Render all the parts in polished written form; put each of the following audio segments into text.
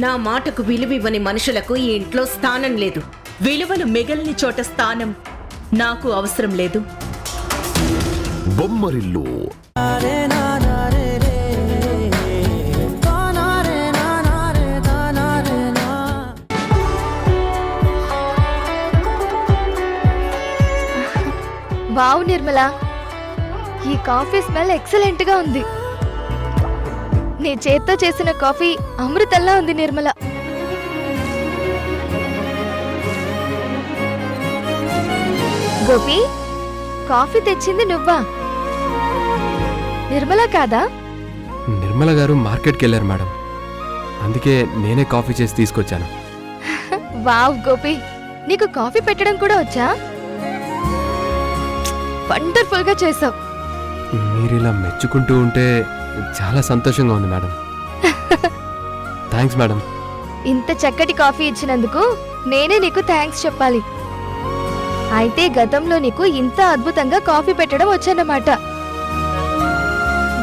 నా మాటకు విలువివ్వని మనుషులకు ఈ ఇంట్లో స్థానం లేదు. విలువలు మిగలని చోట స్థానం నాకు అవసరం లేదు. బొమ్మరిల్లు వావ్ నిర్మల, ఈ కాఫీ స్మెల్ ఎక్సలెంట్ గా ఉంది. నీ చేత్తో చేసిన కాఫీ అమృతంలా ఉంది నిర్మల. గోపి, కాఫీ తెచ్చింది నువ్వా? నిర్మల కాదా? నిర్మల గారు మార్కెట్కి వెళ్ళారు మేడం, అందుకే నేనే కాఫీ చేసి తీసుకొచ్చాను. వావ్ గోపి, నీకు కాఫీ పెట్టడం కూడా వచ్చా? వండర్ఫుల్ గా చేసావు. మీరు ఇలా మెచ్చుకుంటూ ఉంటే చాలా సంతోషంగా ఉంది మేడం. Thanks madam. ఇంత చక్కటి కాఫీ ఇచ్చినందుకు నేనే నీకు థ్యాంక్స్ చెప్పాలి. అయితే గతంలో నీకు ఇంత అద్భుతంగా కాఫీ పెట్టడం వచ్చన్నమాట.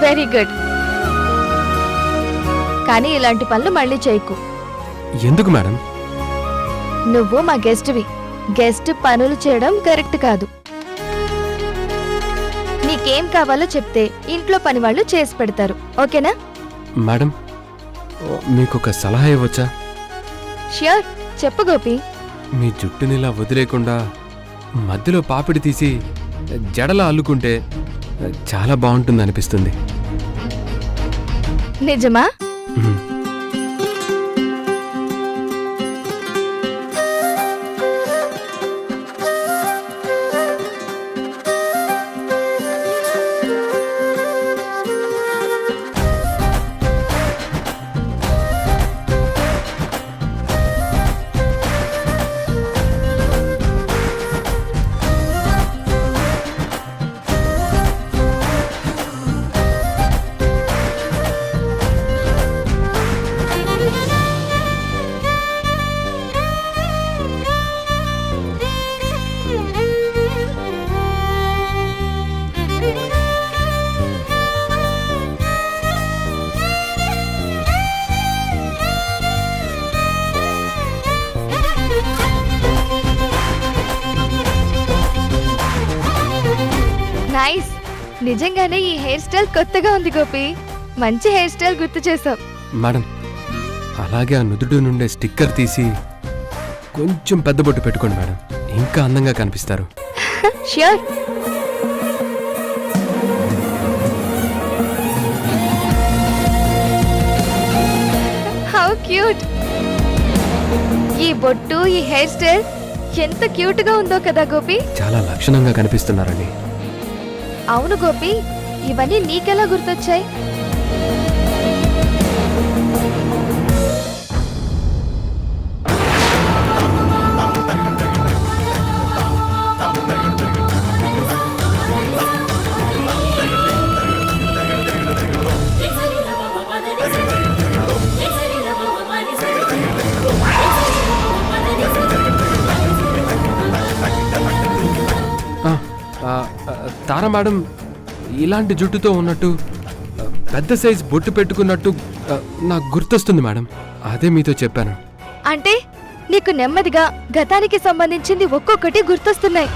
Very good. కానీ ఇలాంటి పనులు మళ్ళీ చేయకు. ఎందుకు మేడం? నువ్వు మా గెస్ట్వి. గెస్ట్ పనులు చేయడం కరెక్ట్ కాదు. నీకేం కావాలో చెప్తే ఇంట్లో పని వాళ్ళు చేసి పెడతారు. ఓకేనా మేడం? మీకు ఒక సలహా ఇవ్వచ్చా? ష్యూర్, చెప్పు గోపి. మీ జుట్టునిలా వదిలేకుండా మధ్యలో పాపిడి తీసి జడలా అల్లుకుంటే చాలా బాగుంటుంది అనిపిస్తుంది. నిజమా? నైస్. నిజంగానే ఈ హెయిర్ స్టైల్ కొత్తగా ఉంది గోపి. మంచి హెయిర్ స్టైల్ గుర్తు చేసావు. మేడం, అలాగే ఆ నుదుడు నుండే స్టిక్కర్ తీసి కొంచెం పెద్ద బొట్టు పెట్టుకోండి మేడం, ఇంకా అందంగా కనిపిస్తారు. ష్యూర్. How cute. ఈ బొట్టు, ఈ హెయిర్ స్టైల్ ఎంత క్యూట్ గా ఉందో కదా గోపి. చాలా లక్షణంగా కనిపిస్తున్నారండి. అవును గోపి, ఇవన్నీ నీకెలా గుర్తొచ్చాయి? తారా మేడం ఇలాంటి జుట్టుతో ఉన్నట్టు పెద్ద సైజ్ బొట్టు పెట్టుకున్నట్టు నాకు గుర్తొస్తుంది మేడం, అదే మీతో చెప్పాను. అంటే నీకు నెమ్మదిగా గతానికి సంబంధించింది ఒక్కొక్కటి గుర్తొస్తున్నాయి.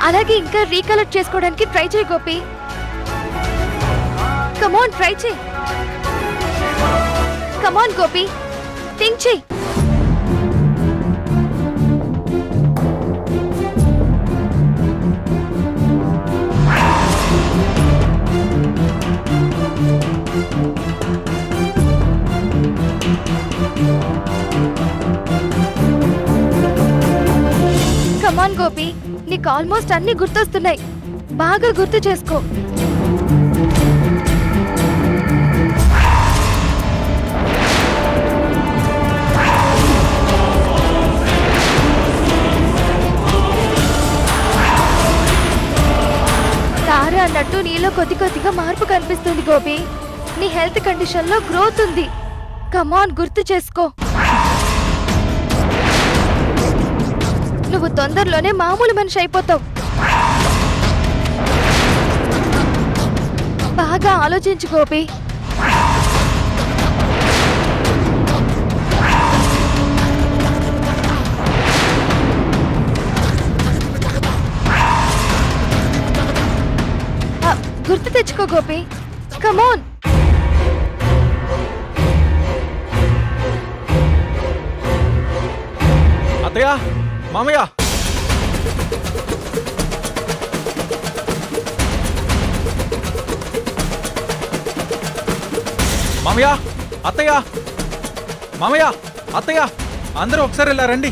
అలాగే ఇంకా రీకలెక్ట్ చేసుకోవడానికి ట్రై చేయి గోపి. కమాన్, ట్రై చేయి. కమాన్ గోపి, థింక్ చేయి. కమాన్ గోపి, నీకు ఆల్మోస్ట్ అన్ని గుర్తొస్తున్నాయి. బాగా గుర్తు చేసుకో. తార అన్నట్టు నీలో కొద్దిగా మార్పు కనిపిస్తుంది గోపి. నీ హెల్త్ కండిషన్ లో గ్రోత్ ఉంది. కమాన్, గుర్తు చేసుకో. నువ్వు తొందరలోనే మామూలు మనిషి అయిపోతావు. బాగా ఆలోచించు గోపి. గుర్తు తెచ్చుకో గోపి, కమోన్. అత్తయ్య, మామయ్య, మామయ్య, అత్తయ్య, మామయ్య, అత్తయ్య, అందరూ ఒకసారి ఇలా రండి.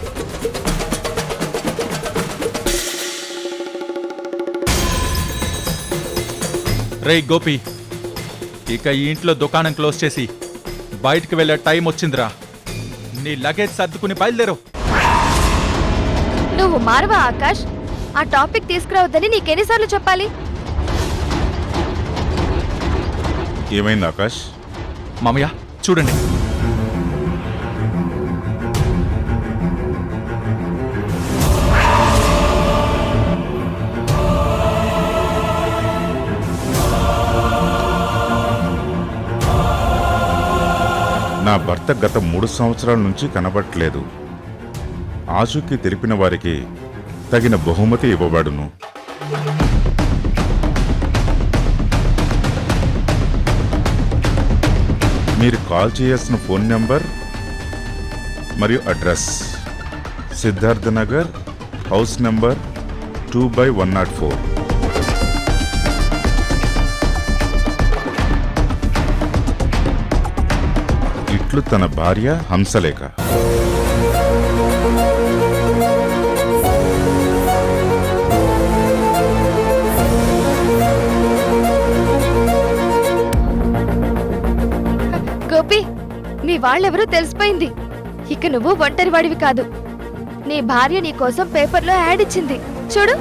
రేయ్ గోపి, ఇక ఈ ఇంట్లో దుకాణం క్లోజ్ చేసి బయటికి వెళ్ళే టైం వచ్చిందిరా. నీ లగేజ్ సర్దుకుని బయలుదేరు. నువ్వు మారవా ఆకాష్? ఆ టాపిక్ తీసుకురావద్దని నీకెన్నిసార్లు చెప్పాలి? ఏమైంది ఆకాష్? మామయ్య చూడండి. నా భర్త గత 3 సంవత్సరాల నుంచి కనబడట్లేదు. ఆచూకీ తెలిపిన వారికి తగిన బహుమతి ఇవ్వబడును. మీరు కాల్ చేయాల్సిన ఫోన్ నెంబర్ మరియు address Siddhartha Nagar, house number 2/104. ఇట్లు తన భార్య హంసలేఖ. గోపి, మీ వాళ్ళెవరో తెలిసిపోయింది. ఇక నువ్వు ఒంటరి వాడివి కాదు. నీ భార్య నీ కోసం పేపర్లో యాడ్ ఇచ్చింది, చూడు.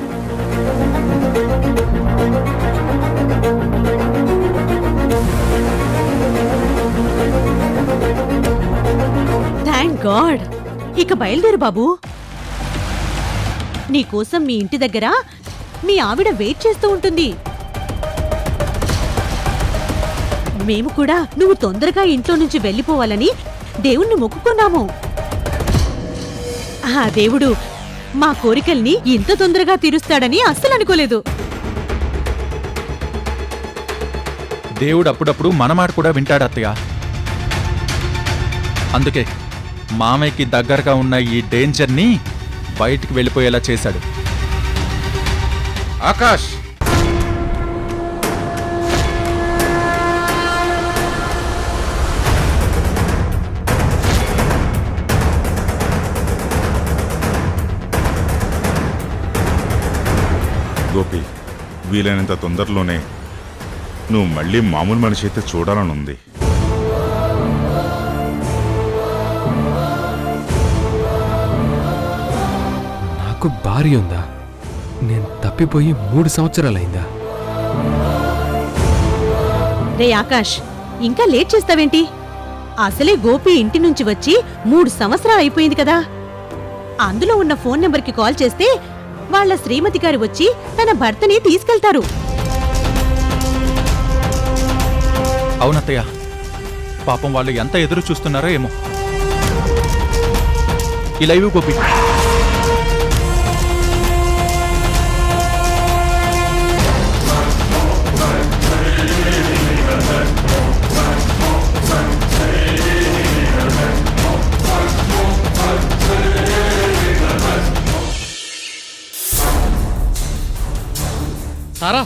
Thank God. ఇక బయలుదేరు బాబు. నీకోసం మీ ఇంటి దగ్గర మీ ఆవిడ వెయిట్ చేస్తూ ఉంటుంది. మేము కూడా నువ్వు తొందరగా ఇంట్లో నుంచి వెళ్ళిపోవాలని దేవుణ్ణి మొక్కుకున్నాము. ఆ దేవుడు మా కోరికల్ని ఇంత తొందరగా తీరుస్తాడని అస్సలు అనుకోలేదు. దేవుడు అప్పుడప్పుడు మన మాట కూడా వింటాడు అత్తయ్య. అందుకే మామయ్యకి దగ్గరగా ఉన్న ఈ డేంజర్ని బయటికి వెళ్ళిపోయేలా చేశాడు. ఆకాష్, గోపి, వీలైనంత తొందరలోనే నువ్వు మళ్ళీ మామూలు మనిషి అయితే చూడాలనుంది. నాకు భార్య ఉందా? నేను తప్పిపోయి 3 సంవత్సరాలైందా? రే ఆకాష్, ఇంకా లేట్ చేస్తావేంటి? అసలే గోపి ఇంటి నుంచి వచ్చి 3 సంవత్సరాలు అయిపోయింది కదా. అందులో ఉన్న ఫోన్ నెంబర్కి కాల్ చేస్తే వాళ్ళ శ్రీమతి గారు వచ్చి తన భర్తని తీసుకెళ్తారు. అవునత్తయ్య, పాపం వాళ్ళు ఎంత ఎదురు చూస్తున్నారో ఏమో. ఈ లైవ్ గోపి. సారా,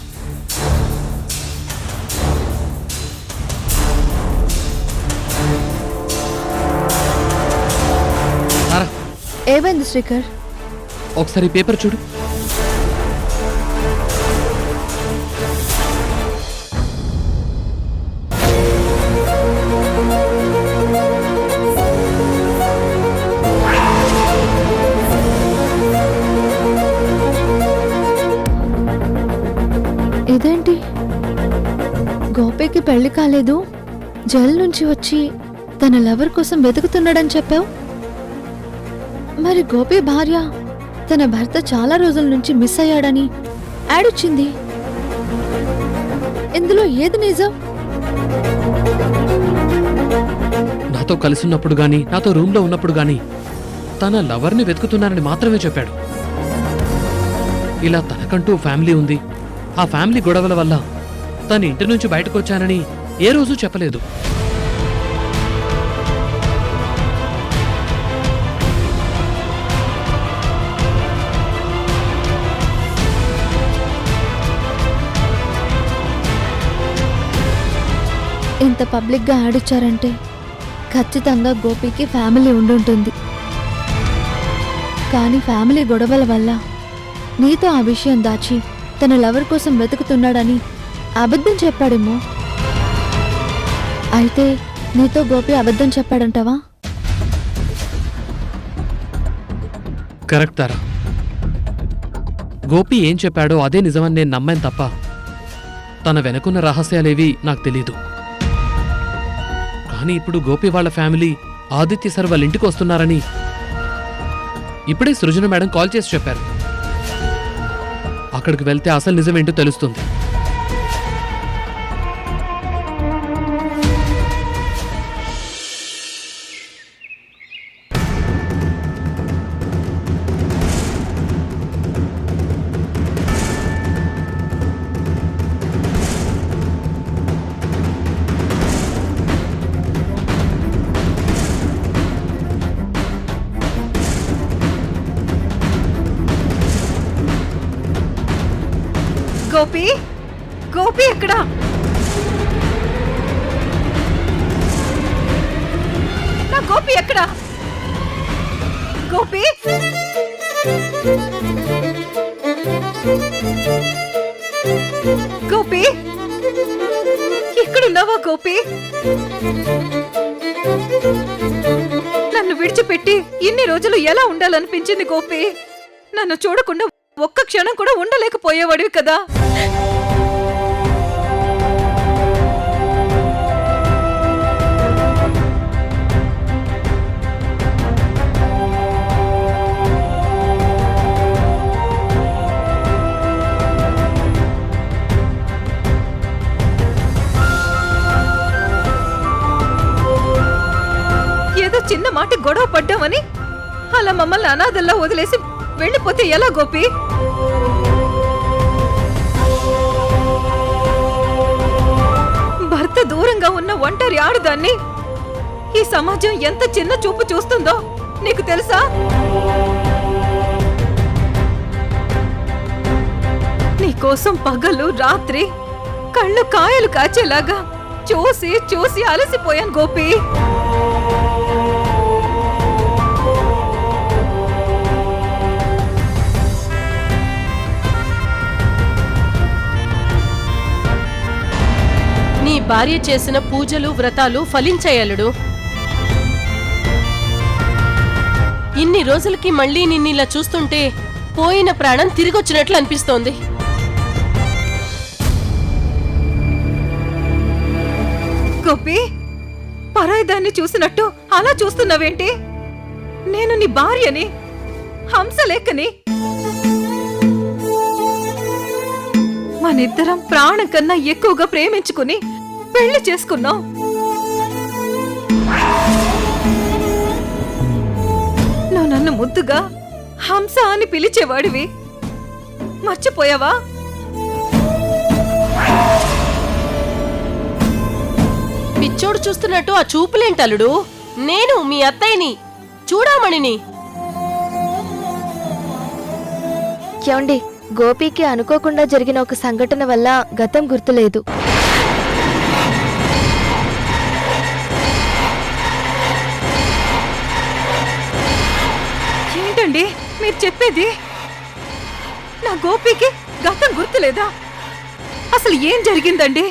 సారా, ఏమైంది శ్రీకర్? ఒకసారి పేపర్ చూడు. ఇదేంటి? గోపికి పెళ్లి కాలేదు, జైలు నుంచి వచ్చి తన లవర్ కోసం వెతుకుతున్నాడని చెప్పావు. మరి గోపి భార్య తన భర్త చాలా రోజుల నుంచి మిస్ అయ్యాడని యాడ్ వచ్చింది. ఇందులో ఏది నిజం? నాతో కలిసి ఉన్నప్పుడు గాని, నాతో రూమ్ లో ఉన్నప్పుడు గాని తన లవర్ని వెతుకుతున్నానని మాత్రమే చెప్పాడు. ఇలా తనకంటూ ఫ్యామిలీ ఉంది, ఆ ఫ్యామిలీ గొడవల వల్ల తన ఇంటి నుంచి బయటకు వచ్చానని ఏ రోజు చెప్పలేదు. ఇంత పబ్లిక్గా ఆడిచ్చారంటే ఖచ్చితంగా గోపికి ఫ్యామిలీ ఉండుంటుంది. కానీ ఫ్యామిలీ గొడవల వల్ల నీతో ఆ విషయం దాచి తన లవర్ కోసం వెతుకుతున్నాడని అబద్ధం చెప్పాడేమో. అయితే నీతో గోపి అబద్ధం చెప్పాడంటావా? కరెక్ట్ తారా. గోపి ఏం చెప్పాడో అదే నిజమని నేను నమ్మాను తప్ప తన వెనుకున్న రహస్యాలేవి నాకు తెలీదు. కానీ ఇప్పుడు గోపి వాళ్ళ ఫ్యామిలీ ఆదిత్య సార్ వాళ్ళ ఇంటికి వస్తున్నారని ఇప్పుడే సృజన మేడం కాల్ చేసి చెప్పారు. అక్కడికి వెళ్తే అసలు నిజమేంటో తెలుస్తుంది. గోపి, గోపి ఎక్కడా? నా గోపి ఎక్కడా? గోపి, గోపి ఎక్కడున్నావా గోపి? నన్ను విడిచిపెట్టి ఇన్ని రోజులు ఎలా ఉండాలనిపించింది గోపి? నన్ను చూడకుండా ఒక్క క్షణం కూడా ఉండలేకపోయేవాడివి కదా. ఏదో చిన్న మాట గొడవ పడ్డామని అలా మమ్మల్ని అనాథల్లా వదిలేసి వెళ్ళిపోతే ఎలా గోపి? భర్త దూరంగా ఉన్న ఒంటరి ఆడదాన్ని ఈ సమాజం ఎంత చిన్న చూపు చూస్తుందో నీకు తెలుసా? నీకోసం పగలు రాత్రి కళ్ళు కాయలు కాచేలాగా చూసి చూసి అలసిపోయాను గోపి. నీ భార్య చేసిన పూజలు వ్రతాలు ఫలించాయలుడు. ఇన్ని రోజులకి మళ్ళీ నిన్నిలా చూస్తుంటే పోయిన ప్రాణం తిరిగొచ్చినట్లు అనిపిస్తోంది. గోపి, పరాయిదాన్ని చూసినట్టు అలా చూస్తున్నావేంటి? నేను నీ భార్యని, హంసలేఖని. మనిద్దరం ప్రాణం కన్నా ఎక్కువగా ప్రేమించుకుని పెళ్లి చేసుకున్నాం. నువ్వు నన్ను ముద్దుగా హంస అని పిలిచేవాడివి, మర్చిపోయావా? పిచ్చోడు చూస్తున్నట్టు ఆ చూపులేంటలుడు? నేను మీ అత్తయ్యని, చూడామణిని. ఏమండి, గోపికి అనుకోకుండా జరిగిన ఒక సంఘటన వల్ల గతం గుర్తులేదు. ఏంటండి మీరు చెప్పేది? నా గోపికి గతం గుర్తులేదా? అసలు ఏం జరిగిందండి?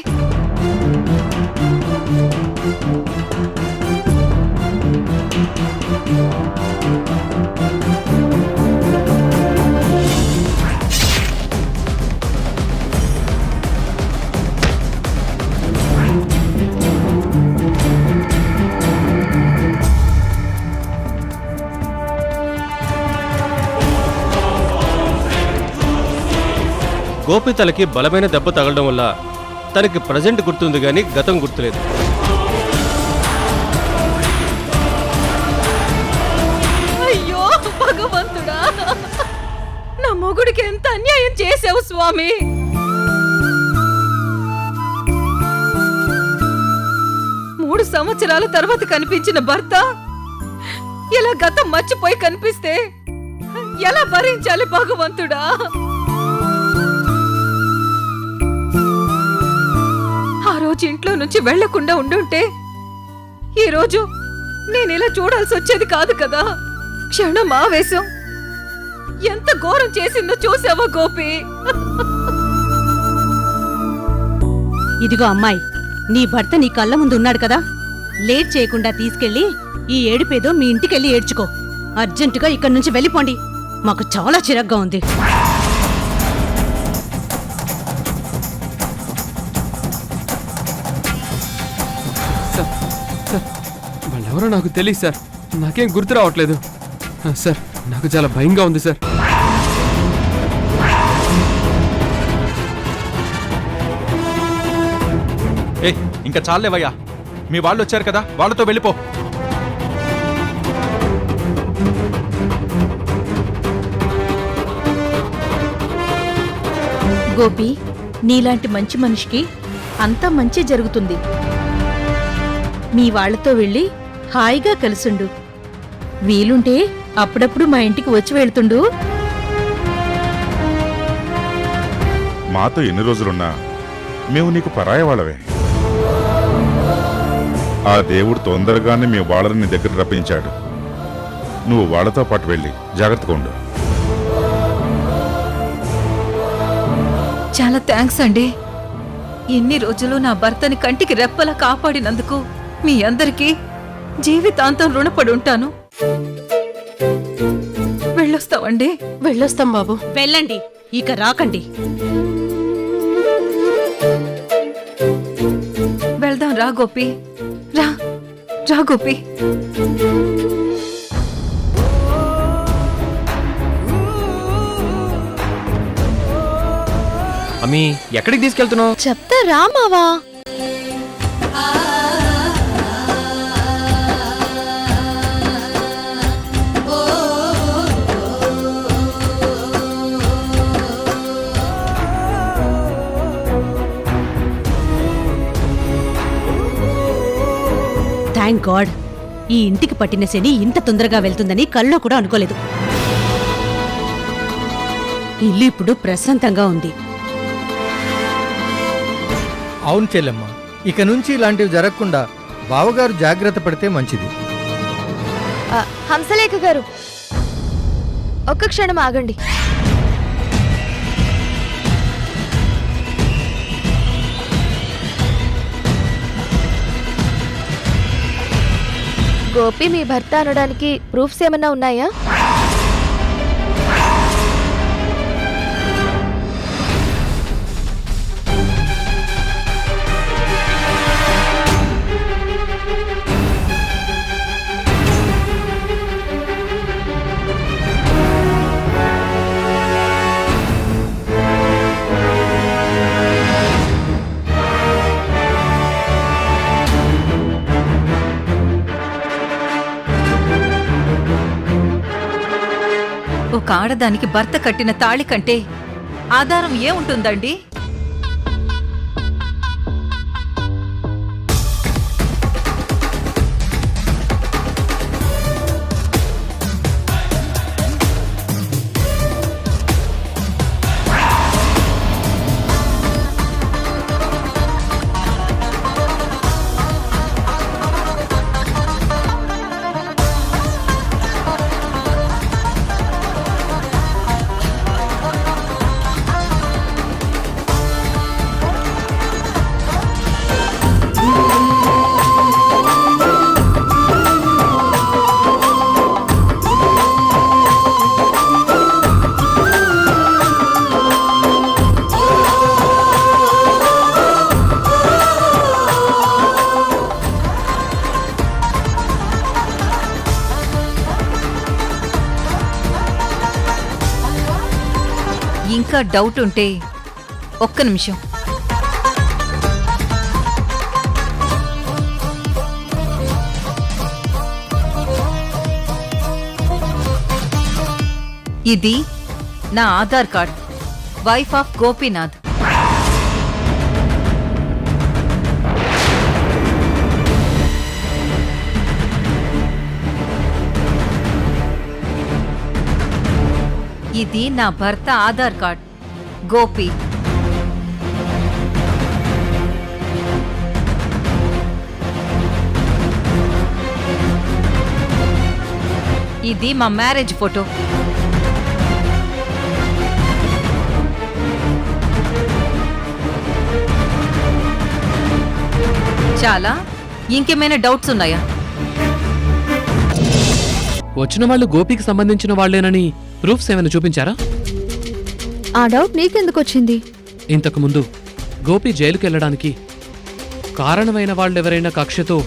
గోపి తలకి బలమైన దెబ్బ తగలడం వల్ల తనకి ప్రజెంట్ గుర్తుంది గాని గతం గుర్తులేదు. అయ్యో భగవంతుడా, నా మొగుడికి ఎంత అన్యాయం చేసావు స్వామి. సంవత్సరాల తర్వాత కనిపించిన భర్త ఇలా గతం మర్చిపోయి కనిపిస్తే ఎలా భరించాలి భగవంతుడా? ఆ రోజు ఇంట్లో నుంచి వెళ్లకుండా ఉండుంటే ఈ రోజు నేను ఇలా చూడాల్సి వచ్చేది కాదు కదా. క్షణం ఆవేశం ఎంత ఘోరం చేసిందో చూసావా గోపి? ఇదిగో అమ్మాయి, నీ భర్త నీ కళ్ళ ముందు ఉన్నాడు కదా, లేట్ చేయకుండా తీసుకెళ్లి ఈ ఏడుపేదో మీ ఇంటికెళ్ళి ఏడ్చుకో. అర్జెంటుగా ఇక్కడి నుంచి వెళ్ళిపోండి, మాకు చాలా చిరగ్గా ఉంది. సార్ సార్ వాళ్ళెవరో నాకు తెలియదు సార్, నాకేం గుర్తు రావట్లేదు సార్. నాకు చాలా భయంగా ఉంది సార్. ఏ ఇంకా చాలేవయ్యా, మీ వాళ్ళు వచ్చారు కదా, వాళ్ళతో వెళ్ళిపో. గోపి, నీలాంటి మంచి మనిషికి అంతా మంచి జరుగుతుంది. మీ వాళ్లతో వెళ్ళి హాయిగా కలుసుండు. వీలుంటే అప్పుడప్పుడు మా ఇంటికి వచ్చి వెళ్తుండు. మాతో ఎన్ని రోజులున్నా మేము నీకు పరాయ వాళ్ళవే. ఆ దేవుడు తొందరగానే మీ వాళ్ళని నీ దగ్గర రప్పించాడు. నువ్వు వాళ్ళతో పాటు వెళ్ళి జాగ్రత్తగా ఉండు. చాలా థ్యాంక్స్ అండి. ఇన్ని రోజులు నా భర్తని కంటికి రెప్పలా కాపాడినందుకు మీ అందరికీ జీవితాంతం రుణపడి ఉంటాను. వెళ్ళొస్తామండి. వెళ్ళొస్తాం బాబు. వెళ్ళండి, ఇక రాకండి. వెళ్దాం రా గోపి, రా రా గోపి. అమ్మీ, ఎక్కడికి తీసుకెళ్తున్నావు? చెప్తా రా మావా. థ్యాంక్ గాడ్, ఈ ఇంటికి పట్టిన శని ఇంత తొందరగా వెళ్తుందని కల్లో కూడా అనుకోలేదు. ఇల్లు ఇప్పుడు ప్రశాంతంగా ఉంది. అవును చెల్లెమ్మ, ఇక నుంచి ఇలాంటివి జరగకుండా బావగారు జాగ్రత్త పడితే మంచిది. హంసలేఖ గారు, ఒక్క క్షణం ఆగండి. గోపి మీ భర్త అనడానికి ప్రూఫ్స్ ఏమన్నా ఉన్నాయా? ఒక ఆడదానికి భర్త కట్టిన తాళి కంటే ఆధారం ఏముంటుందండి? ఇంకా డౌట్ ఉంటే ఒక్క నిమిషం. ఇది నా Aadhaar card, wife of Gopinath. ఇది నా భర్త ఆధార్ కార్డ్, గోపి. ఇది మా మ్యారేజ్ ఫోటో. చాలా ఇంకేమైనా డౌట్స్ ఉన్నాయా? వచ్చిన వాళ్ళు గోపికి సంబంధించిన వాళ్లేనని ప్రూఫ్స్ ఏమైనా చూపించారా? ఆ డౌట్ నీకెందుకు వచ్చింది? ఇంతకు ముందు గోపి జైలుకి వెళ్ళడానికి కారణమైన వాళ్ళెవరైనా కక్షతో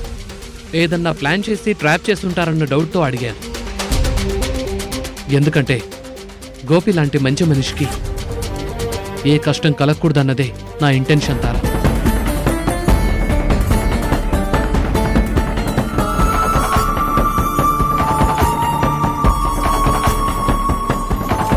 ఏదన్నా ప్లాన్ చేసి ట్రాప్ చేస్తుంటారన్న డౌట్తో అడిగాను. ఎందుకంటే గోపి లాంటి మంచి మనిషికి ఏ కష్టం కలగకూడదన్నదే నా ఇంటెన్షన్ తారా.